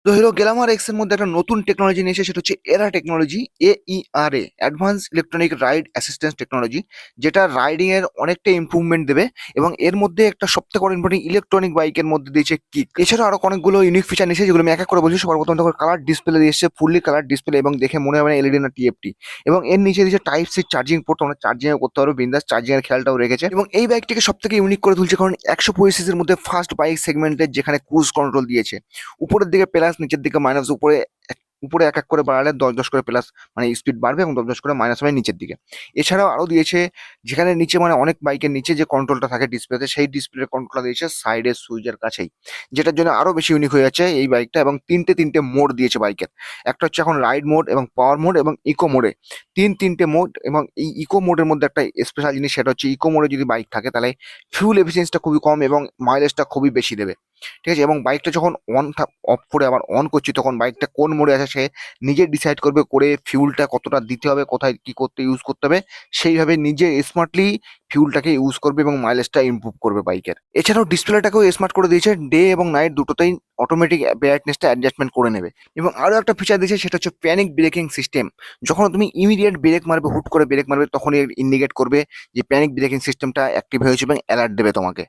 তো hero Glamour x এর মধ্যে একটা নতুন টেকনোলজি নিয়েছে, সেটা হচ্ছে এরা technology. AERA, advance electronic ride assistance technology, যেটা রাইডিং এর অনেকটা ইমপ্রুভমেন্ট দেবে। এবং এর মধ্যে একটা সবথেকে বড় ইম্পর্টেন্ট ইলেকট্রনিক বাইকের মধ্যে দিয়েছে কিক। এছাড়া আরো অনেকগুলো ইউনিক ফিচার নিয়েছে, যেগুলো আমি এক এক করে বলছি। সবার প্রথম দেখো কালার ডিসপ্লে দিয়েছে, ফুললি কালার ডিসপ্লে, এবং দেখে মনে হবে না এলইডি না TFT। এবং এর নিচে দিয়েছে টাইপ সি চার্জিং পোর্ট, তোমরা চার্জিং করতে পারো বিন্দাস, চার্জিং এর খেয়ালটাও রেখেছে। এবং এই বাইকটিকে সব থেকে ইউনিক করে তুলছে কারণ 125 সিসির মধ্যে ফার্স্ট বাইক সেগমেন্টের, যেখানে ক্রুজ কন্ট্রোল দিয়েছে। উপরের দিকে প্লাস, নিচের দিকে মাইনাস। উপরে এক এক করে বাড়ালে 10 10 করে প্লাস মানে স্পিড বাড়বে, এবং 10 10 করে মাইনাস হবে নিচের দিকে। এছাড়াও আরো দিয়েছে, যেখানে নিচে মানে অনেক বাইকের নিচে যে কন্ট্রোলটা থাকে ডিসপ্লেতে, সেই ডিসপ্লের কন্ট্রোলটা দিয়েছে সাইডের সুইচের কাছেই, যেটার জন্য আরো বেশি ইউনিক হয়ে যাচ্ছে এই বাইকটা। এবং তিনটে মোড দিয়েছে বাইকের। একটা হচ্ছে এখন রাইড মোড, এবং পাওয়ার মোড, এবং ইকো মোডে। তিনটে মোড। এবং এই ইকো মোডের মধ্যে একটা স্পেশাল জিনিস, সেটা হচ্ছে ইকো মোডে যদি বাইক থাকে তাহলে ফিউল এফিসিয়েন্সিটা খুবই কম এবং মাইলেজটা খুবই বেশি দেবে। ঠিক আছে? এবং বাইকটা যখন অফ করে আবার অন করছি, তখন বাইকটা কোন মোডে আছে সে নিজে ডিসাইড করবে, করে ফিউলটা কতটা দিতে হবে, কোথায় কি করতে ইউজ করতে হবে, সেইভাবে নিজে স্মার্টলি ফিউলটাকে ইউজ করবে এবং মাইলেজটা ইমপ্রুভ করবে বাইকের। এছাড়াও ডিসপ্লেটাকেও স্মার্ট করে দিয়েছে, ডে এবং নাইট দুটোতেই অটোমেটিক ব্রাইটনেসটা অ্যাডজাস্টমেন্ট করে নেবে। এবং আরো একটা ফিচার দিয়েছে, সেটা হচ্ছে প্যানিক ব্রেকিং সিস্টেম। যখন তুমি ইমিডিয়েট ব্রেক মারবে, হুট করে ব্রেক মারবে, তখনই ইন্ডিকেট করবে যে প্যানিক ব্রেকিং সিস্টেমটা অ্যাক্টিভ হয়েছে এবং অ্যালার্ট দেবে তোমাকে।